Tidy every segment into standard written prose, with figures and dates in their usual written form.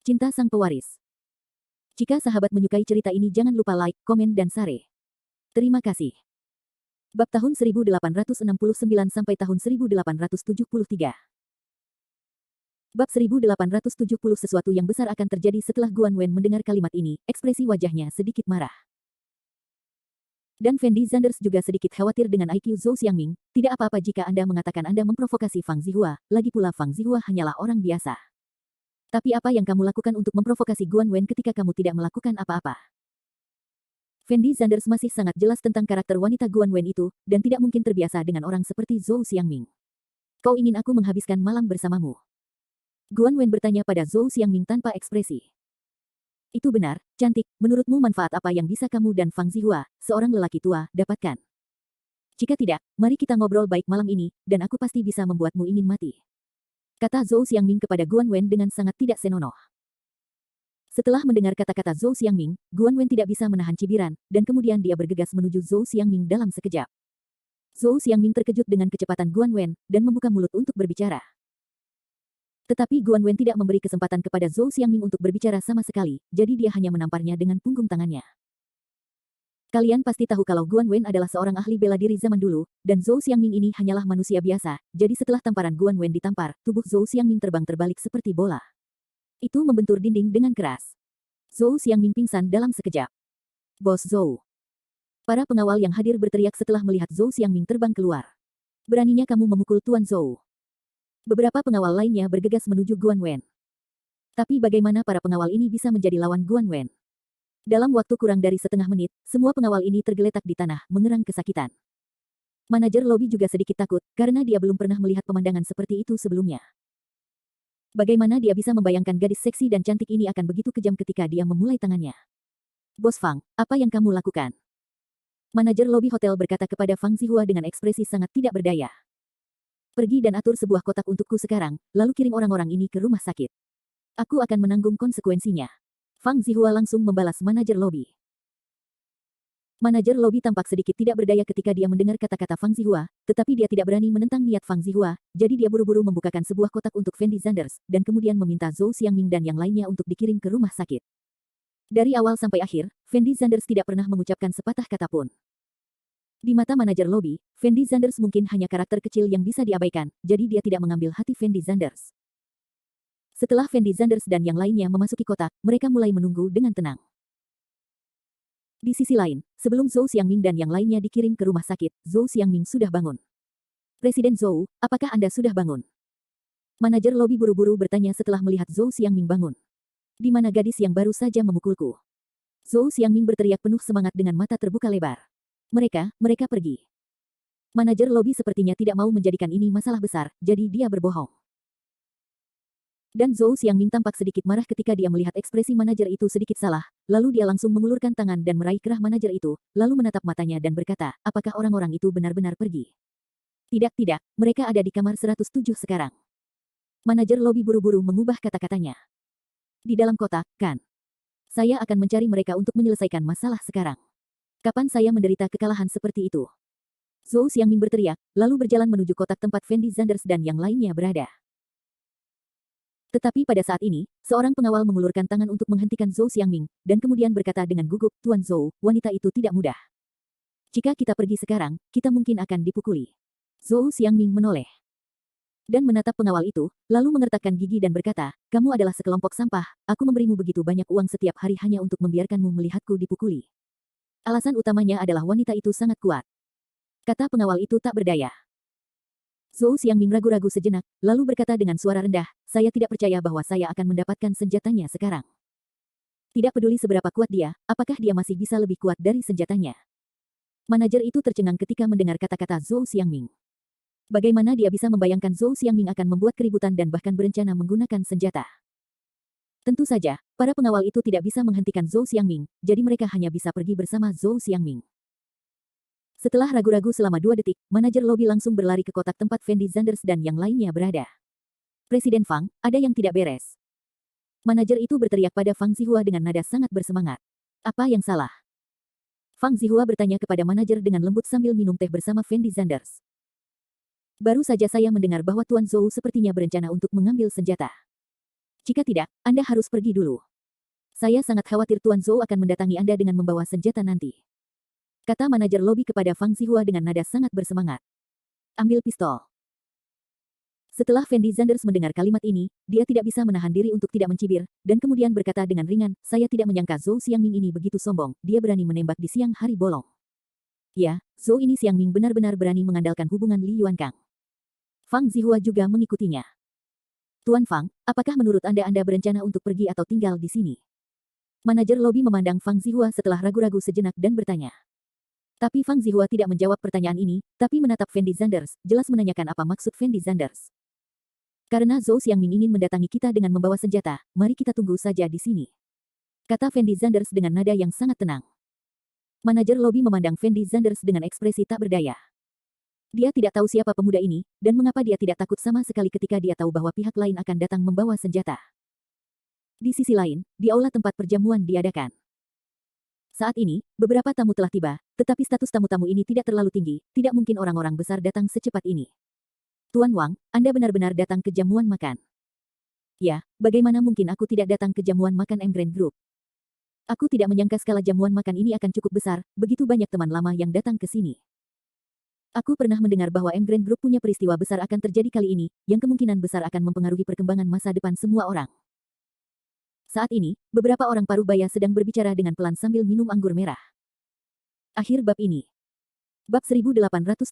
Cinta Sang Pewaris. Jika sahabat menyukai cerita ini jangan lupa like, komen dan share. Terima kasih. Bab tahun 1869 sampai tahun 1873. Bab 1870 sesuatu yang besar akan terjadi setelah Guan Wen mendengar kalimat ini, ekspresi wajahnya sedikit marah. Dan Fendi Zanders juga sedikit khawatir dengan IQ Zhou Xiangming, tidak apa-apa jika Anda mengatakan Anda memprovokasi Fang Zihua, lagi pula Fang Zihua hanyalah orang biasa. Tapi apa yang kamu lakukan untuk memprovokasi Guan Wen ketika kamu tidak melakukan apa-apa? Fendi Zanders masih sangat jelas tentang karakter wanita Guan Wen itu, dan tidak mungkin terbiasa dengan orang seperti Zhou Xiangming. Kau ingin aku menghabiskan malam bersamamu? Guan Wen bertanya pada Zhou Xiangming tanpa ekspresi. Itu benar, cantik, menurutmu manfaat apa yang bisa kamu dan Fang Zihua, seorang lelaki tua, dapatkan? Jika tidak, mari kita ngobrol baik malam ini, dan aku pasti bisa membuatmu ingin mati. Kata Zhou Xiangming kepada Guan Wen dengan sangat tidak senonoh. Setelah mendengar kata-kata Zhou Xiangming, Guan Wen tidak bisa menahan cibiran, dan kemudian dia bergegas menuju Zhou Xiangming dalam sekejap. Zhou Xiangming terkejut dengan kecepatan Guan Wen, dan membuka mulut untuk berbicara. Tetapi Guan Wen tidak memberi kesempatan kepada Zhou Xiangming untuk berbicara sama sekali, jadi dia hanya menamparnya dengan punggung tangannya. Kalian pasti tahu kalau Guan Wen adalah seorang ahli bela diri zaman dulu, dan Zhou Xiangming ini hanyalah manusia biasa, jadi setelah tamparan Guan Wen ditampar, tubuh Zhou Xiangming terbang terbalik seperti bola. Itu membentur dinding dengan keras. Zhou Xiangming pingsan dalam sekejap. Bos Zhou. Para pengawal yang hadir berteriak setelah melihat Zhou Xiangming terbang keluar. Beraninya kamu memukul Tuan Zhou. Beberapa pengawal lainnya bergegas menuju Guan Wen. Tapi bagaimana para pengawal ini bisa menjadi lawan Guan Wen? Dalam waktu kurang dari setengah menit, semua pengawal ini tergeletak di tanah, mengerang kesakitan. Manajer lobi juga sedikit takut, karena dia belum pernah melihat pemandangan seperti itu sebelumnya. Bagaimana dia bisa membayangkan gadis seksi dan cantik ini akan begitu kejam ketika dia memulai tangannya? Bos Fang, apa yang kamu lakukan? Manajer lobi hotel berkata kepada Fang Zihua dengan ekspresi sangat tidak berdaya. Pergi dan atur sebuah kotak untukku sekarang, lalu kirim orang-orang ini ke rumah sakit. Aku akan menanggung konsekuensinya. Fang Zihua langsung membalas manajer lobi. Manajer lobi tampak sedikit tidak berdaya ketika dia mendengar kata-kata Fang Zihua, tetapi dia tidak berani menentang niat Fang Zihua, jadi dia buru-buru membukakan sebuah kotak untuk Fendi Zanders, dan kemudian meminta Zhou Xiangming dan yang lainnya untuk dikirim ke rumah sakit. Dari awal sampai akhir, Fendi Zanders tidak pernah mengucapkan sepatah kata pun. Di mata manajer lobi, Fendi Zanders mungkin hanya karakter kecil yang bisa diabaikan, jadi dia tidak mengambil hati Fendi Zanders. Setelah Fendi Zanders dan yang lainnya memasuki kotak, mereka mulai menunggu dengan tenang. Di sisi lain, sebelum Zhou Xiangming dan yang lainnya dikirim ke rumah sakit, Zhou Xiangming sudah bangun. Presiden Zhou, apakah Anda sudah bangun? Manajer lobi buru-buru bertanya setelah melihat Zhou Xiangming bangun. Di mana gadis yang baru saja memukulku? Zhou Xiangming berteriak penuh semangat dengan mata terbuka lebar. Mereka pergi. Manajer lobi sepertinya tidak mau menjadikan ini masalah besar, jadi dia berbohong. Dan Zhou Xiangming tampak sedikit marah ketika dia melihat ekspresi manajer itu sedikit salah, lalu dia langsung mengulurkan tangan dan meraih kerah manajer itu, lalu menatap matanya dan berkata, apakah orang-orang itu benar-benar pergi? Tidak, mereka ada di kamar 107 sekarang. Manajer lobi buru-buru mengubah kata-katanya. Di dalam kotak, kan? Saya akan mencari mereka untuk menyelesaikan masalah sekarang. Kapan saya menderita kekalahan seperti itu? Zhou Xiangming berteriak, lalu berjalan menuju kotak tempat Fendi Zanders dan yang lainnya berada. Tetapi pada saat ini, seorang pengawal mengulurkan tangan untuk menghentikan Zhou Xiangming, dan kemudian berkata dengan gugup, Tuan Zhou, wanita itu tidak mudah. Jika kita pergi sekarang, kita mungkin akan dipukuli. Zhou Xiangming menoleh dan menatap pengawal itu, lalu mengertakkan gigi dan berkata, kamu adalah sekelompok sampah, aku memberimu begitu banyak uang setiap hari hanya untuk membiarkanmu melihatku dipukuli. Alasan utamanya adalah wanita itu sangat kuat. Kata pengawal itu tak berdaya. Zhou Xiangming ragu-ragu sejenak, lalu berkata dengan suara rendah, saya tidak percaya bahwa saya akan mendapatkan senjatanya sekarang. Tidak peduli seberapa kuat dia, apakah dia masih bisa lebih kuat dari senjatanya? Manajer itu tercengang ketika mendengar kata-kata Zhou Xiangming. Bagaimana dia bisa membayangkan Zhou Xiangming akan membuat keributan dan bahkan berencana menggunakan senjata? Tentu saja, para pengawal itu tidak bisa menghentikan Zhou Xiangming, jadi mereka hanya bisa pergi bersama Zhou Xiangming. Setelah ragu-ragu selama 2 detik, manajer lobi langsung berlari ke kotak tempat Fendi Zanders dan yang lainnya berada. Presiden Fang, ada yang tidak beres. Manajer itu berteriak pada Fang Zihua dengan nada sangat bersemangat. Apa yang salah? Fang Zihua bertanya kepada manajer dengan lembut sambil minum teh bersama Fendi Zanders. Baru saja saya mendengar bahwa Tuan Zhou sepertinya berencana untuk mengambil senjata. Jika tidak, Anda harus pergi dulu. Saya sangat khawatir Tuan Zhou akan mendatangi Anda dengan membawa senjata nanti. Kata manajer lobi kepada Fang Zihua dengan nada sangat bersemangat. Ambil pistol. Setelah Fendi Zanders mendengar kalimat ini, dia tidak bisa menahan diri untuk tidak mencibir, dan kemudian berkata dengan ringan, saya tidak menyangka Zhou Xiangming ini begitu sombong, dia berani menembak di siang hari bolong. Ya, Zhou ini Xiangming benar-benar berani mengandalkan hubungan Li Yuankang. Fang Zihua juga mengikutinya. Tuan Fang, apakah menurut Anda berencana untuk pergi atau tinggal di sini? Manajer lobi memandang Fang Zihua setelah ragu-ragu sejenak dan bertanya. Tapi Fang Zihua tidak menjawab pertanyaan ini, tapi menatap Fendi Zanders, jelas menanyakan apa maksud Fendi Zanders. Karena Zhou Xiangming ingin mendatangi kita dengan membawa senjata, mari kita tunggu saja di sini. Kata Fendi Zanders dengan nada yang sangat tenang. Manajer lobi memandang Fendi Zanders dengan ekspresi tak berdaya. Dia tidak tahu siapa pemuda ini, dan mengapa dia tidak takut sama sekali ketika dia tahu bahwa pihak lain akan datang membawa senjata. Di sisi lain, di aula tempat perjamuan diadakan. Saat ini, beberapa tamu telah tiba, tetapi status tamu-tamu ini tidak terlalu tinggi, tidak mungkin orang-orang besar datang secepat ini. Tuan Wang, Anda benar-benar datang ke jamuan makan. Ya, bagaimana mungkin aku tidak datang ke jamuan makan Emgrand Group? Aku tidak menyangka skala jamuan makan ini akan cukup besar, begitu banyak teman lama yang datang ke sini. Aku pernah mendengar bahwa Emgrand Group punya peristiwa besar akan terjadi kali ini, yang kemungkinan besar akan mempengaruhi perkembangan masa depan semua orang. Saat ini, beberapa orang parubaya sedang berbicara dengan pelan sambil minum anggur merah. Akhir bab ini. Bab 1871.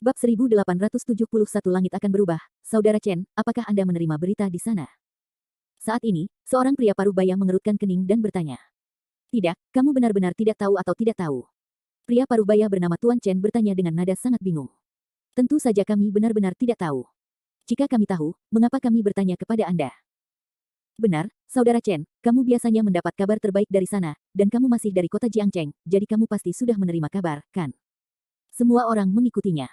Bab 1871 langit akan berubah. Saudara Chen, apakah Anda menerima berita di sana? Saat ini, seorang pria parubaya mengerutkan kening dan bertanya. Tidak, kamu benar-benar tidak tahu atau tidak tahu? Pria parubaya bernama Tuan Chen bertanya dengan nada sangat bingung. Tentu saja kami benar-benar tidak tahu. Jika kami tahu, mengapa kami bertanya kepada Anda? Benar, Saudara Chen, kamu biasanya mendapat kabar terbaik dari sana, dan kamu masih dari kota Jiangcheng, jadi kamu pasti sudah menerima kabar, kan? Semua orang mengikutinya.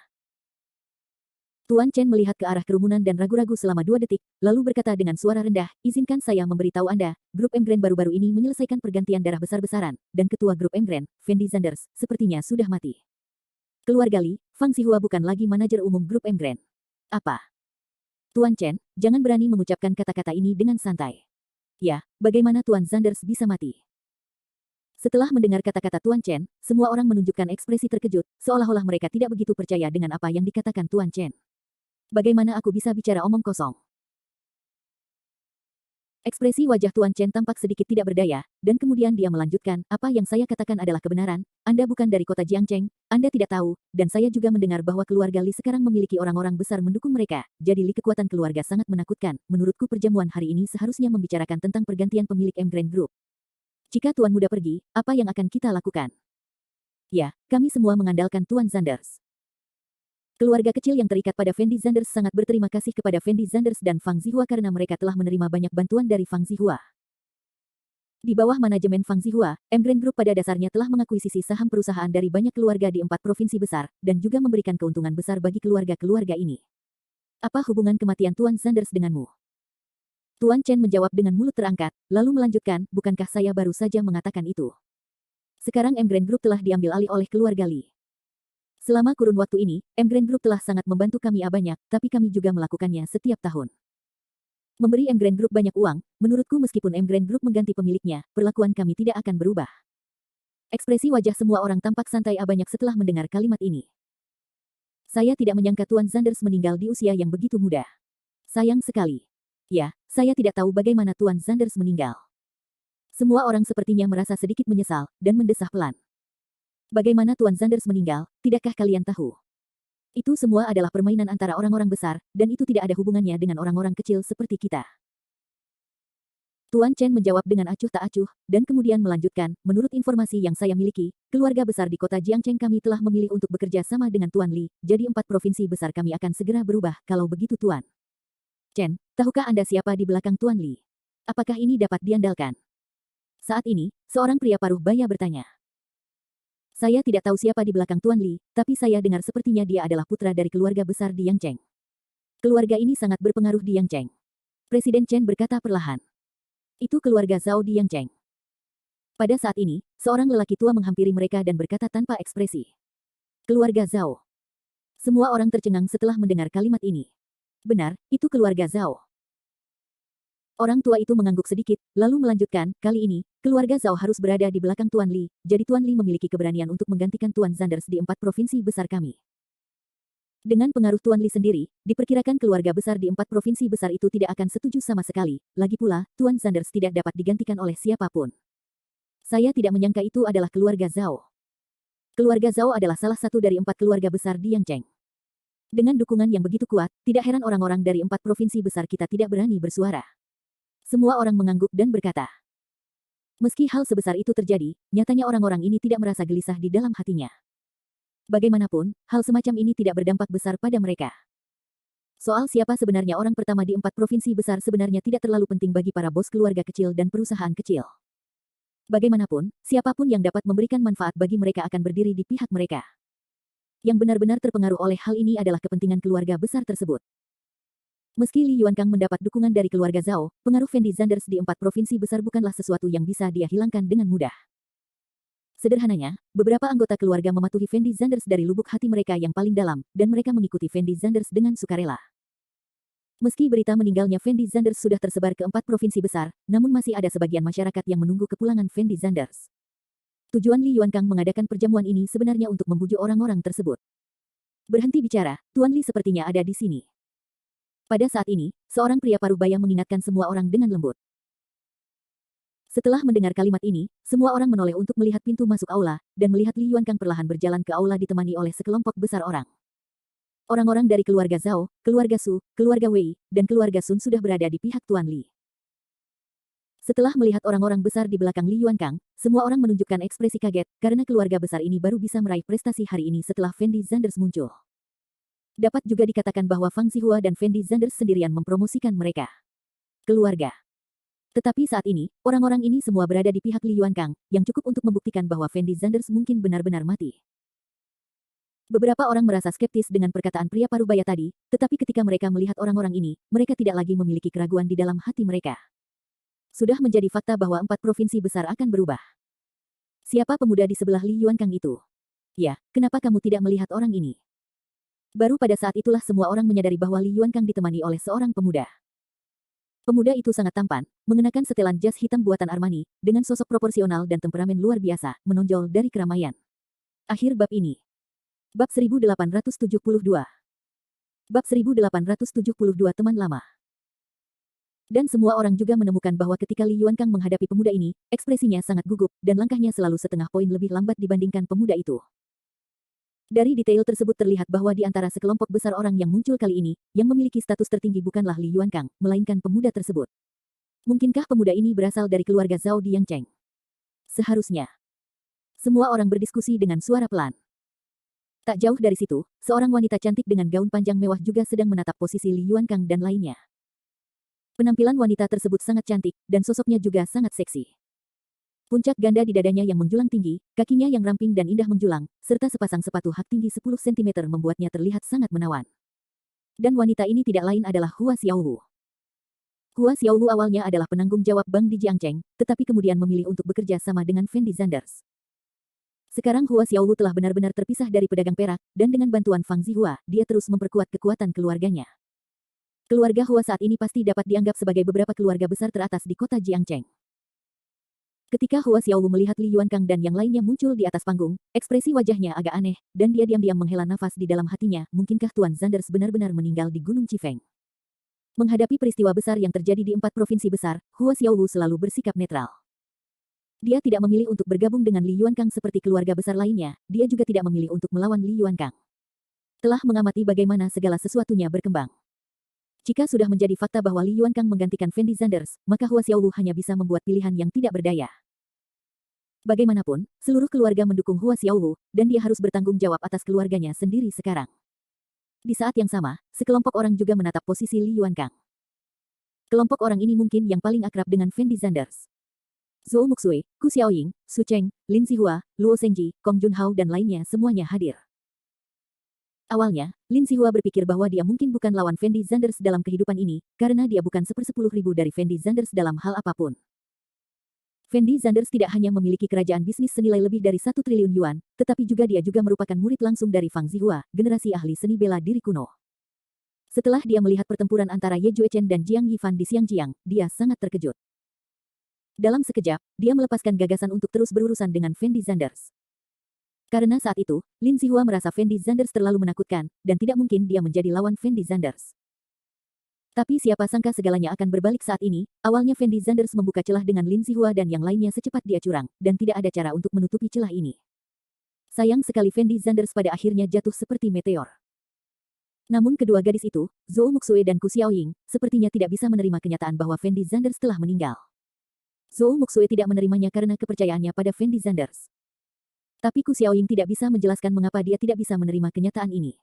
Tuan Chen melihat ke arah kerumunan dan ragu-ragu selama 2 detik, lalu berkata dengan suara rendah, izinkan saya memberitahu Anda, grup Emgrand baru-baru ini menyelesaikan pergantian darah besar-besaran, dan ketua grup Emgrand, Fendi Zanders, sepertinya sudah mati. Keluarga Li, Fang Zihua bukan lagi manajer umum grup Emgrand. Apa? Tuan Chen, jangan berani mengucapkan kata-kata ini dengan santai. Ya, bagaimana Tuan Zanders bisa mati? Setelah mendengar kata-kata Tuan Chen, semua orang menunjukkan ekspresi terkejut, seolah-olah mereka tidak begitu percaya dengan apa yang dikatakan Tuan Chen. Bagaimana aku bisa bicara omong kosong? Ekspresi wajah Tuan Chen tampak sedikit tidak berdaya, dan kemudian dia melanjutkan, apa yang saya katakan adalah kebenaran, Anda bukan dari kota Jiangcheng, Anda tidak tahu, dan saya juga mendengar bahwa keluarga Li sekarang memiliki orang-orang besar mendukung mereka, jadi Li kekuatan keluarga sangat menakutkan, menurutku perjamuan hari ini seharusnya membicarakan tentang pergantian pemilik Emgrand Group. Jika Tuan muda pergi, apa yang akan kita lakukan? Ya, kami semua mengandalkan Tuan Zanders. Keluarga kecil yang terikat pada Fendi Zanders sangat berterima kasih kepada Fendi Zanders dan Fang Zihua karena mereka telah menerima banyak bantuan dari Fang Zihua. Di bawah manajemen Fang Zihua, Emgrand Group pada dasarnya telah mengakuisisi saham perusahaan dari banyak keluarga di 4 provinsi besar, dan juga memberikan keuntungan besar bagi keluarga-keluarga ini. Apa hubungan kematian Tuan Zanders denganmu? Tuan Chen menjawab dengan mulut terangkat, lalu melanjutkan, bukankah saya baru saja mengatakan itu? Sekarang Emgrand Group telah diambil alih oleh keluarga Li. Selama kurun waktu ini, Emgrand Group telah sangat membantu kami banyak, tapi kami juga melakukannya setiap tahun. Memberi Emgrand Group banyak uang, menurutku meskipun Emgrand Group mengganti pemiliknya, perlakuan kami tidak akan berubah. Ekspresi wajah semua orang tampak santai banyak setelah mendengar kalimat ini. Saya tidak menyangka Tuan Zanders meninggal di usia yang begitu muda. Sayang sekali. Ya, saya tidak tahu bagaimana Tuan Zanders meninggal. Semua orang sepertinya merasa sedikit menyesal, dan mendesah pelan. Bagaimana Tuan Zanders meninggal, tidakkah kalian tahu? Itu semua adalah permainan antara orang-orang besar, dan itu tidak ada hubungannya dengan orang-orang kecil seperti kita. Tuan Chen menjawab dengan acuh tak acuh, dan kemudian melanjutkan, menurut informasi yang saya miliki, keluarga besar di kota Jiangcheng kami telah memilih untuk bekerja sama dengan Tuan Li, jadi 4 provinsi besar kami akan segera berubah, kalau begitu Tuan. Chen, tahukah Anda siapa di belakang Tuan Li? Apakah ini dapat diandalkan? Saat ini, seorang pria paruh baya bertanya. Saya tidak tahu siapa di belakang Tuan Li, tapi saya dengar sepertinya dia adalah putra dari keluarga besar di Yangcheng. Keluarga ini sangat berpengaruh di Yangcheng. Presiden Chen berkata perlahan. Itu keluarga Zhao di Yangcheng. Pada saat ini, seorang lelaki tua menghampiri mereka dan berkata tanpa ekspresi. Keluarga Zhao. Semua orang tercengang setelah mendengar kalimat ini. Benar, itu keluarga Zhao. Orang tua itu mengangguk sedikit, lalu melanjutkan, kali ini, keluarga Zhao harus berada di belakang Tuan Li, jadi Tuan Li memiliki keberanian untuk menggantikan Tuan Zanders di 4 provinsi besar kami. Dengan pengaruh Tuan Li sendiri, diperkirakan keluarga besar di 4 provinsi besar itu tidak akan setuju sama sekali, lagi pula, Tuan Zanders tidak dapat digantikan oleh siapapun. Saya tidak menyangka itu adalah keluarga Zhao. Keluarga Zhao adalah salah satu dari 4 keluarga besar di Yangcheng. Dengan dukungan yang begitu kuat, tidak heran orang-orang dari 4 provinsi besar kita tidak berani bersuara. Semua orang mengangguk dan berkata. Meski hal sebesar itu terjadi, nyatanya orang-orang ini tidak merasa gelisah di dalam hatinya. Bagaimanapun, hal semacam ini tidak berdampak besar pada mereka. Soal siapa sebenarnya orang pertama di 4 provinsi besar sebenarnya tidak terlalu penting bagi para bos keluarga kecil dan perusahaan kecil. Bagaimanapun, siapapun yang dapat memberikan manfaat bagi mereka akan berdiri di pihak mereka. Yang benar-benar terpengaruh oleh hal ini adalah kepentingan keluarga besar tersebut. Meski Li Yuankang mendapat dukungan dari keluarga Zhao, pengaruh Fendi Zanders di 4 provinsi besar bukanlah sesuatu yang bisa dia hilangkan dengan mudah. Sederhananya, beberapa anggota keluarga mematuhi Fendi Zanders dari lubuk hati mereka yang paling dalam, dan mereka mengikuti Fendi Zanders dengan sukarela. Meski berita meninggalnya Fendi Zanders sudah tersebar ke 4 provinsi besar, namun masih ada sebagian masyarakat yang menunggu kepulangan Fendi Zanders. Tujuan Li Yuankang mengadakan perjamuan ini sebenarnya untuk membujuk orang-orang tersebut. Berhenti bicara, Tuan Li sepertinya ada di sini. Pada saat ini, seorang pria parubaya mengingatkan semua orang dengan lembut. Setelah mendengar kalimat ini, semua orang menoleh untuk melihat pintu masuk aula, dan melihat Li Yuankang perlahan berjalan ke aula ditemani oleh sekelompok besar orang. Orang-orang dari keluarga Zhao, keluarga Su, keluarga Wei, dan keluarga Sun sudah berada di pihak Tuan Li. Setelah melihat orang-orang besar di belakang Li Yuankang, semua orang menunjukkan ekspresi kaget, karena keluarga besar ini baru bisa meraih prestasi hari ini setelah Fendi Zanders muncul. Dapat juga dikatakan bahwa Fang Zihua dan Fendi Zanders sendirian mempromosikan mereka. Keluarga. Tetapi saat ini, orang-orang ini semua berada di pihak Li Yuankang, yang cukup untuk membuktikan bahwa Fendi Zanders mungkin benar-benar mati. Beberapa orang merasa skeptis dengan perkataan pria parubaya tadi, tetapi ketika mereka melihat orang-orang ini, mereka tidak lagi memiliki keraguan di dalam hati mereka. Sudah menjadi fakta bahwa 4 provinsi besar akan berubah. Siapa pemuda di sebelah Li Yuankang itu? Ya, kenapa kamu tidak melihat orang ini? Baru pada saat itulah semua orang menyadari bahwa Li Yuankang ditemani oleh seorang pemuda. Pemuda itu sangat tampan, mengenakan setelan jas hitam buatan Armani, dengan sosok proporsional dan temperamen luar biasa, menonjol dari keramaian. Akhir bab ini. Bab 1872. Bab 1872 teman lama. Dan semua orang juga menemukan bahwa ketika Li Yuankang menghadapi pemuda ini, ekspresinya sangat gugup, dan langkahnya selalu setengah poin lebih lambat dibandingkan pemuda itu. Dari detail tersebut terlihat bahwa di antara sekelompok besar orang yang muncul kali ini, yang memiliki status tertinggi bukanlah Li Yuankang, melainkan pemuda tersebut. Mungkinkah pemuda ini berasal dari keluarga Zhao di Yangcheng? Seharusnya. Semua orang berdiskusi dengan suara pelan. Tak jauh dari situ, seorang wanita cantik dengan gaun panjang mewah juga sedang menatap posisi Li Yuankang dan lainnya. Penampilan wanita tersebut sangat cantik, dan sosoknya juga sangat seksi. Puncak ganda di dadanya yang menjulang tinggi, kakinya yang ramping dan indah menjulang, serta sepasang sepatu hak tinggi 10 cm membuatnya terlihat sangat menawan. Dan wanita ini tidak lain adalah Hua Xiaowu. Hua Xiaowu awalnya adalah penanggung jawab bank di Jiangcheng, tetapi kemudian memilih untuk bekerja sama dengan Fendi Zanders. Sekarang Hua Xiaowu telah benar-benar terpisah dari pedagang perak, dan dengan bantuan Fang Zihua, dia terus memperkuat kekuatan keluarganya. Keluarga Hua saat ini pasti dapat dianggap sebagai beberapa keluarga besar teratas di kota Jiangcheng. Ketika Hua Xiaowu melihat Li Yuankang dan yang lainnya muncul di atas panggung, ekspresi wajahnya agak aneh, dan dia diam-diam menghela nafas di dalam hatinya, mungkinkah Tuan Zanders benar-benar meninggal di Gunung Chifeng? Menghadapi peristiwa besar yang terjadi di 4 provinsi besar, Hua Xiaowu selalu bersikap netral. Dia tidak memilih untuk bergabung dengan Li Yuankang seperti keluarga besar lainnya, dia juga tidak memilih untuk melawan Li Yuankang. Telah mengamati bagaimana segala sesuatunya berkembang. Jika sudah menjadi fakta bahwa Li Yuankang menggantikan Fendi Zanders, maka Hua Xiaowu hanya bisa membuat pilihan yang tidak berdaya. Bagaimanapun, seluruh keluarga mendukung Hua Xiaowu, dan dia harus bertanggung jawab atas keluarganya sendiri sekarang. Di saat yang sama, sekelompok orang juga menatap posisi Li Yuankang. Kelompok orang ini mungkin yang paling akrab dengan Fendi Zanders. Zhou Muxue, Ku Xiaoying, Su Cheng, Lin Zihua, Luo Zhengji, Kong Junhao dan lainnya semuanya hadir. Awalnya, Lin Zihua berpikir bahwa dia mungkin bukan lawan Fendi Zanders dalam kehidupan ini, karena dia bukan 1/10.000 dari Fendi Zanders dalam hal apapun. Fendi Zanders tidak hanya memiliki kerajaan bisnis senilai lebih dari 1 triliun yuan, tetapi juga dia juga merupakan murid langsung dari Fang Zihua, generasi ahli seni bela diri kuno. Setelah dia melihat pertempuran antara Ye Juechen dan Jiang Yifan di Xiangjiang, dia sangat terkejut. Dalam sekejap, dia melepaskan gagasan untuk terus berurusan dengan Fendi Zanders. Karena saat itu, Lin Zihua merasa Fendi Zanders terlalu menakutkan, dan tidak mungkin dia menjadi lawan Fendi Zanders. Tapi siapa sangka segalanya akan berbalik saat ini. Awalnya Fendi Zanders membuka celah dengan Lin Zihua dan yang lainnya secepat dia curang, dan tidak ada cara untuk menutupi celah ini. Sayang sekali Fendi Zanders pada akhirnya jatuh seperti meteor. Namun kedua gadis itu, Zhou Muxue dan Ku Xiaoying, sepertinya tidak bisa menerima kenyataan bahwa Fendi Zanders telah meninggal. Zhou Muxue tidak menerimanya karena kepercayaannya pada Fendi Zanders. Tapi Ku Xiaoying tidak bisa menjelaskan mengapa dia tidak bisa menerima kenyataan ini.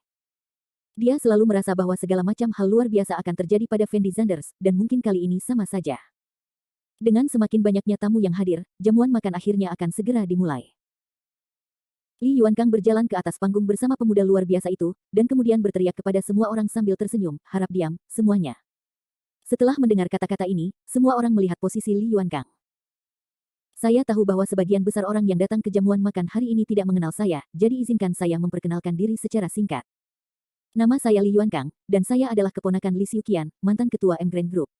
Dia selalu merasa bahwa segala macam hal luar biasa akan terjadi pada Fendi Zanders, dan mungkin kali ini sama saja. Dengan semakin banyaknya tamu yang hadir, jamuan makan akhirnya akan segera dimulai. Li Yuankang berjalan ke atas panggung bersama pemuda luar biasa itu, dan kemudian berteriak kepada semua orang sambil tersenyum, harap diam, semuanya. Setelah mendengar kata-kata ini, semua orang melihat posisi Li Yuankang. Saya tahu bahwa sebagian besar orang yang datang ke jamuan makan hari ini tidak mengenal saya, jadi izinkan saya memperkenalkan diri secara singkat. Nama saya Li Yuankang, dan saya adalah keponakan Li Xiuqian, mantan ketua M Grand Group.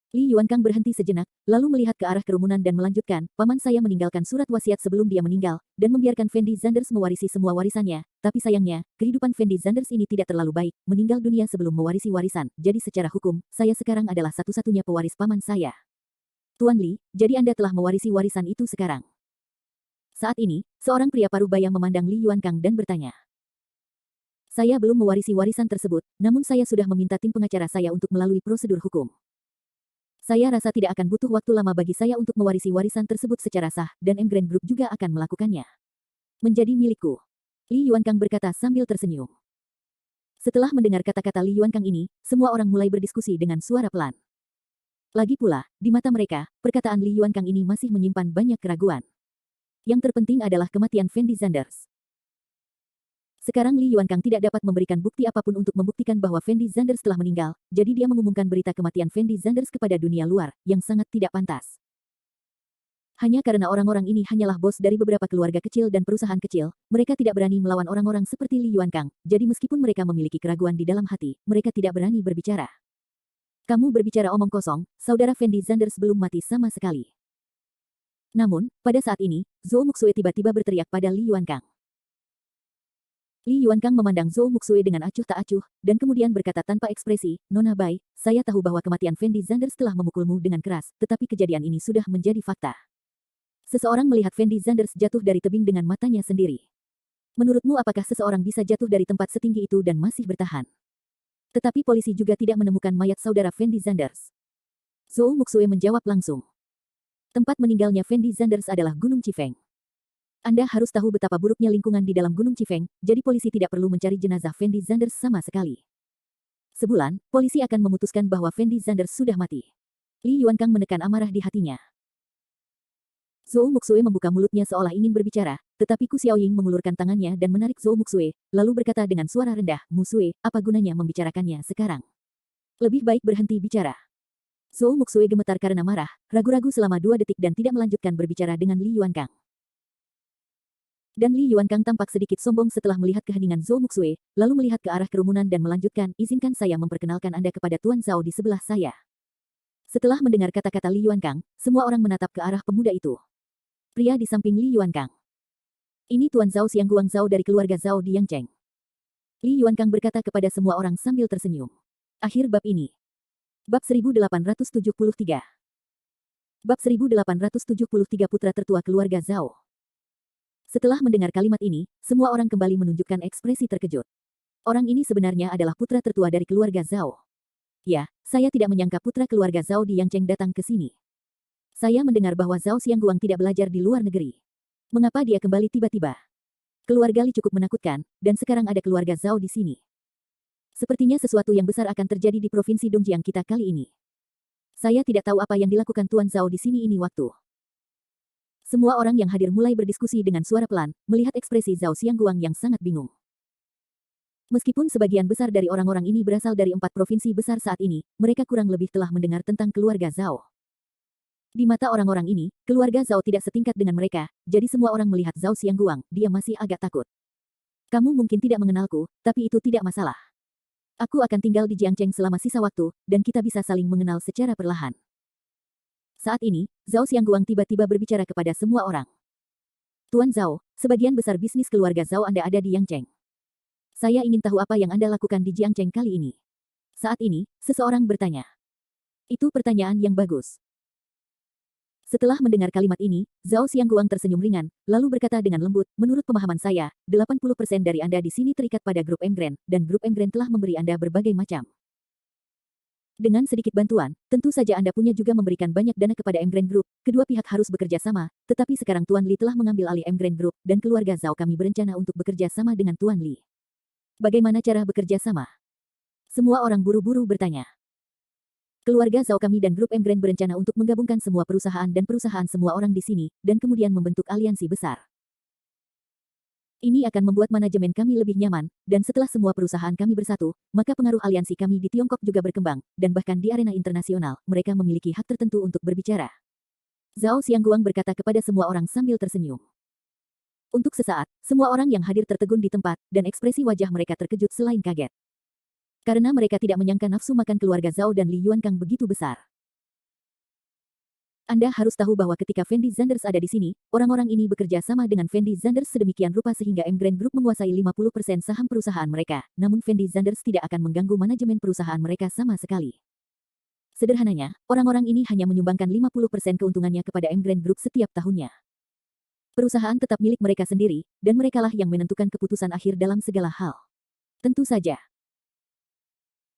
Li Yuankang berhenti sejenak, lalu melihat ke arah kerumunan dan melanjutkan, paman saya meninggalkan surat wasiat sebelum dia meninggal, dan membiarkan Fendi Zanders mewarisi semua warisannya, tapi sayangnya, kehidupan Fendi Zanders ini tidak terlalu baik, meninggal dunia sebelum mewarisi warisan, jadi secara hukum, saya sekarang adalah satu-satunya pewaris paman saya. Tuan Li, jadi Anda telah mewarisi warisan itu sekarang. Saat ini, seorang pria parubaya memandang Li Yuankang dan bertanya. Saya belum mewarisi warisan tersebut, namun saya sudah meminta tim pengacara saya untuk melalui prosedur hukum. Saya rasa tidak akan butuh waktu lama bagi saya untuk mewarisi warisan tersebut secara sah, dan M Grand Group juga akan melakukannya. Menjadi milikku. Li Yuankang berkata sambil tersenyum. Setelah mendengar kata-kata Li Yuankang ini, semua orang mulai berdiskusi dengan suara pelan. Lagi pula, di mata mereka, perkataan Li Yuankang ini masih menyimpan banyak keraguan. Yang terpenting adalah kematian Fendi Zanders. Sekarang Li Yuankang tidak dapat memberikan bukti apapun untuk membuktikan bahwa Fendi Zanders telah meninggal, jadi dia mengumumkan berita kematian Fendi Zanders kepada dunia luar, yang sangat tidak pantas. Hanya karena orang-orang ini hanyalah bos dari beberapa keluarga kecil dan perusahaan kecil, mereka tidak berani melawan orang-orang seperti Li Yuankang, jadi meskipun mereka memiliki keraguan di dalam hati, mereka tidak berani berbicara. Kamu berbicara omong kosong, saudara Fendi Zanders belum mati sama sekali. Namun, pada saat ini, Zhou Muxue tiba-tiba berteriak pada Li Yuankang. Li Yuankang memandang Zhou Muxue dengan acuh tak acuh, dan kemudian berkata tanpa ekspresi, Nona Bai, saya tahu bahwa kematian Fendi Zanders telah memukulmu dengan keras, tetapi kejadian ini sudah menjadi fakta. Seseorang melihat Fendi Zanders jatuh dari tebing dengan matanya sendiri. Menurutmu apakah seseorang bisa jatuh dari tempat setinggi itu dan masih bertahan? Tetapi polisi juga tidak menemukan mayat saudara Fendi Zanders. Zhou Muxue menjawab langsung. Tempat meninggalnya Fendi Zanders adalah Gunung Chifeng. Anda harus tahu betapa buruknya lingkungan di dalam Gunung Chifeng, jadi polisi tidak perlu mencari jenazah Fendi Zanders sama sekali. Sebulan, polisi akan memutuskan bahwa Fendi Zanders sudah mati. Li Yuankang menekan amarah di hatinya. Zhou Muxue membuka mulutnya seolah ingin berbicara, tetapi Ku Xiaoying mengulurkan tangannya dan menarik Zhou Muxue, lalu berkata dengan suara rendah, Muxue, apa gunanya membicarakannya sekarang? Lebih baik berhenti bicara. Zhou Muxue gemetar karena marah, ragu-ragu selama 2 detik dan tidak melanjutkan berbicara dengan Li Yuankang. Dan Li Yuankang tampak sedikit sombong setelah melihat keheningan Zhou Muxue, lalu melihat ke arah kerumunan dan melanjutkan, izinkan saya memperkenalkan Anda kepada Tuan Zhao di sebelah saya. Setelah mendengar kata-kata Li Yuankang, semua orang menatap ke arah pemuda itu. Pria di samping Li Yuankang. Ini Tuan Zhao Xiangguang Zhao dari keluarga Zhao di Yangcheng. Li Yuankang berkata kepada semua orang sambil tersenyum. Akhir bab ini. Bab 1873. Bab 1873 Putra Tertua Keluarga Zhao. Setelah mendengar kalimat ini, semua orang kembali menunjukkan ekspresi terkejut. Orang ini sebenarnya adalah putra tertua dari keluarga Zhao. Ya, saya tidak menyangka putra keluarga Zhao di Yangcheng datang ke sini. Saya mendengar bahwa Zhao Xiangguang tidak belajar di luar negeri. Mengapa dia kembali tiba-tiba? Keluarga Li cukup menakutkan, dan sekarang ada keluarga Zhao di sini. Sepertinya sesuatu yang besar akan terjadi di provinsi Dongjiang kita kali ini. Saya tidak tahu apa yang dilakukan Tuan Zhao di sini ini waktu. Semua orang yang hadir mulai berdiskusi dengan suara pelan, melihat ekspresi Zhao Xiangguang yang sangat bingung. Meskipun sebagian besar dari orang-orang ini berasal dari 4 provinsi besar saat ini, mereka kurang lebih telah mendengar tentang keluarga Zhao. Di mata orang-orang ini, keluarga Zhao tidak setingkat dengan mereka, jadi semua orang melihat Zhao Xiangguang, dia masih agak takut. Kamu mungkin tidak mengenalku, tapi itu tidak masalah. Aku akan tinggal di Jiangcheng selama sisa waktu, dan kita bisa saling mengenal secara perlahan. Saat ini, Zhao Xiangguang tiba-tiba berbicara kepada semua orang. Tuan Zhao, sebagian besar bisnis keluarga Zhao Anda ada di Yangcheng. Saya ingin tahu apa yang Anda lakukan di Jiangcheng kali ini. Saat ini, seseorang bertanya. Itu pertanyaan yang bagus. Setelah mendengar kalimat ini, Zhao Xiangguang tersenyum ringan, lalu berkata dengan lembut, menurut pemahaman saya, 80% dari Anda di sini terikat pada grup Emgren, dan grup Emgren telah memberi Anda berbagai macam. Dengan sedikit bantuan, tentu saja Anda punya juga memberikan banyak dana kepada Emgren Group, kedua pihak harus bekerja sama, tetapi sekarang Tuan Li telah mengambil alih Emgren Group, dan keluarga Zhao kami berencana untuk bekerja sama dengan Tuan Li. Bagaimana cara bekerja sama? Semua orang buru-buru bertanya. Keluarga Zhao kami dan grup Emgren berencana untuk menggabungkan semua perusahaan dan perusahaan semua orang di sini, dan kemudian membentuk aliansi besar. Ini akan membuat manajemen kami lebih nyaman, dan setelah semua perusahaan kami bersatu, maka pengaruh aliansi kami di Tiongkok juga berkembang, dan bahkan di arena internasional, mereka memiliki hak tertentu untuk berbicara. Zhao Xiangguang berkata kepada semua orang sambil tersenyum. Untuk sesaat, semua orang yang hadir tertegun di tempat, dan ekspresi wajah mereka terkejut selain kaget. Karena mereka tidak menyangka nafsu makan keluarga Zhao dan Li Yuankang begitu besar. Anda harus tahu bahwa ketika Fendi Zanders ada di sini, orang-orang ini bekerja sama dengan Fendi Zanders sedemikian rupa sehingga Emgren Group menguasai 50% saham perusahaan mereka, namun Fendi Zanders tidak akan mengganggu manajemen perusahaan mereka sama sekali. Sederhananya, orang-orang ini hanya menyumbangkan 50% keuntungannya kepada Emgren Group setiap tahunnya. Perusahaan tetap milik mereka sendiri, dan merekalah yang menentukan keputusan akhir dalam segala hal. Tentu saja.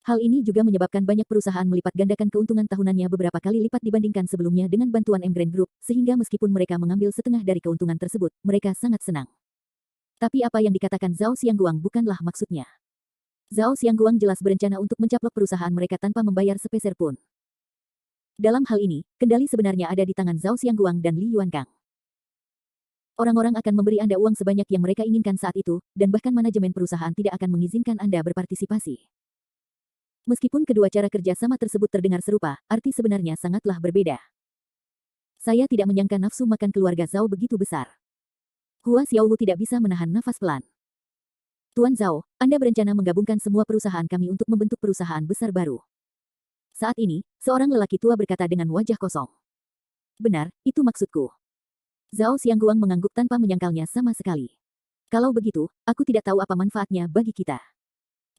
Hal ini juga menyebabkan banyak perusahaan melipat gandakan keuntungan tahunannya beberapa kali lipat dibandingkan sebelumnya dengan bantuan Emgren Group, sehingga meskipun mereka mengambil setengah dari keuntungan tersebut, mereka sangat senang. Tapi apa yang dikatakan Zhao Xiangguang bukanlah maksudnya. Zhao Xiangguang jelas berencana untuk mencaplok perusahaan mereka tanpa membayar sepeser pun. Dalam hal ini, kendali sebenarnya ada di tangan Zhao Xiangguang dan Li Yuankang. Orang-orang akan memberi Anda uang sebanyak yang mereka inginkan saat itu, dan bahkan manajemen perusahaan tidak akan mengizinkan Anda berpartisipasi. Meskipun kedua cara kerja sama tersebut terdengar serupa, arti sebenarnya sangatlah berbeda. Saya tidak menyangka nafsu makan keluarga Zhao begitu besar. Hua Xiaowu tidak bisa menahan nafas pelan. Tuan Zhao, Anda berencana menggabungkan semua perusahaan kami untuk membentuk perusahaan besar baru. Saat ini, seorang lelaki tua berkata dengan wajah kosong. Benar, itu maksudku. Zhao Xiangguang mengangguk tanpa menyangkalnya sama sekali. Kalau begitu, aku tidak tahu apa manfaatnya bagi kita.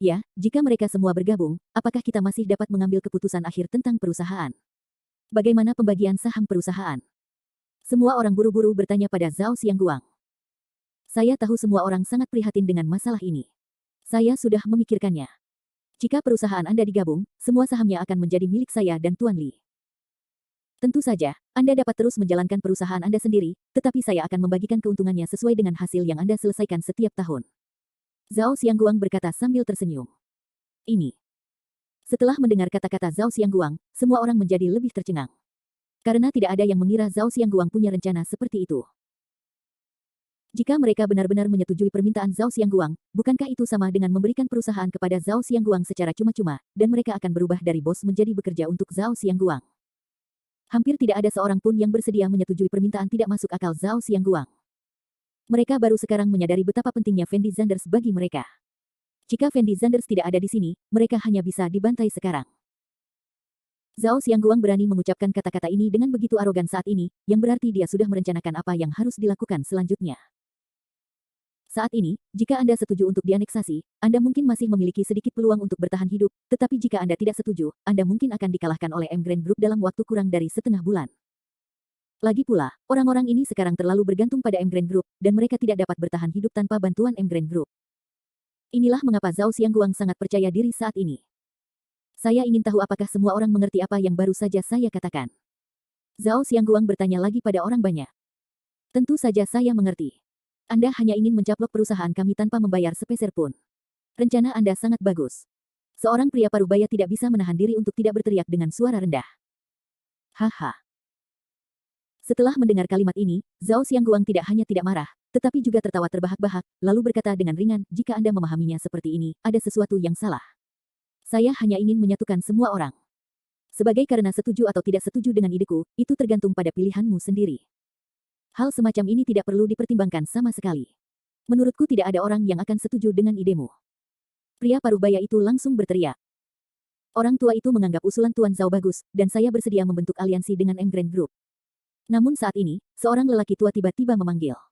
Ya, jika mereka semua bergabung, apakah kita masih dapat mengambil keputusan akhir tentang perusahaan? Bagaimana pembagian saham perusahaan? Semua orang buru-buru bertanya pada Zhao Xiangguang. Saya tahu semua orang sangat prihatin dengan masalah ini. Saya sudah memikirkannya. Jika perusahaan Anda digabung, semua sahamnya akan menjadi milik saya dan Tuan Li. Tentu saja, Anda dapat terus menjalankan perusahaan Anda sendiri, tetapi saya akan membagikan keuntungannya sesuai dengan hasil yang Anda selesaikan setiap tahun. Zhao Xiangguang berkata sambil tersenyum. Ini. Setelah mendengar kata-kata Zhao Xiangguang, semua orang menjadi lebih tercengang. Karena tidak ada yang mengira Zhao Xiangguang punya rencana seperti itu. Jika mereka benar-benar menyetujui permintaan Zhao Xiangguang, bukankah itu sama dengan memberikan perusahaan kepada Zhao Xiangguang secara cuma-cuma, dan mereka akan berubah dari bos menjadi bekerja untuk Zhao Xiangguang? Hampir tidak ada seorang pun yang bersedia menyetujui permintaan tidak masuk akal Zhao Xiangguang. Mereka baru sekarang menyadari betapa pentingnya Fendi Zanders bagi mereka. Jika Fendi Zanders tidak ada di sini, mereka hanya bisa dibantai sekarang. Zhao Xiangguang berani mengucapkan kata-kata ini dengan begitu arogan saat ini, yang berarti dia sudah merencanakan apa yang harus dilakukan selanjutnya. Saat ini, jika Anda setuju untuk dianeksasi, Anda mungkin masih memiliki sedikit peluang untuk bertahan hidup, tetapi jika Anda tidak setuju, Anda mungkin akan dikalahkan oleh Emgren Group dalam waktu kurang dari setengah bulan. Lagi pula, orang-orang ini sekarang terlalu bergantung pada Emgren Group, dan mereka tidak dapat bertahan hidup tanpa bantuan Emgren Group. Inilah mengapa Zhao Xiangguang sangat percaya diri saat ini. Saya ingin tahu apakah semua orang mengerti apa yang baru saja saya katakan. Zhao Xiangguang bertanya lagi pada orang banyak. Tentu saja saya mengerti. Anda hanya ingin mencaplok perusahaan kami tanpa membayar sepeser pun. Rencana Anda sangat bagus. Seorang pria parubaya tidak bisa menahan diri untuk tidak berteriak dengan suara rendah. Haha. Setelah mendengar kalimat ini, Zhao Xiangguang tidak hanya tidak marah, tetapi juga tertawa terbahak-bahak, lalu berkata dengan ringan, jika Anda memahaminya seperti ini, ada sesuatu yang salah. Saya hanya ingin menyatukan semua orang. Sebagai karena setuju atau tidak setuju dengan ideku, itu tergantung pada pilihanmu sendiri. Hal semacam ini tidak perlu dipertimbangkan sama sekali. Menurutku tidak ada orang yang akan setuju dengan idemu. Pria parubaya itu langsung berteriak. Orang tua itu menganggap usulan Tuan Zhao bagus, dan saya bersedia membentuk aliansi dengan M Grand Group. Namun saat ini, seorang lelaki tua tiba-tiba memanggil.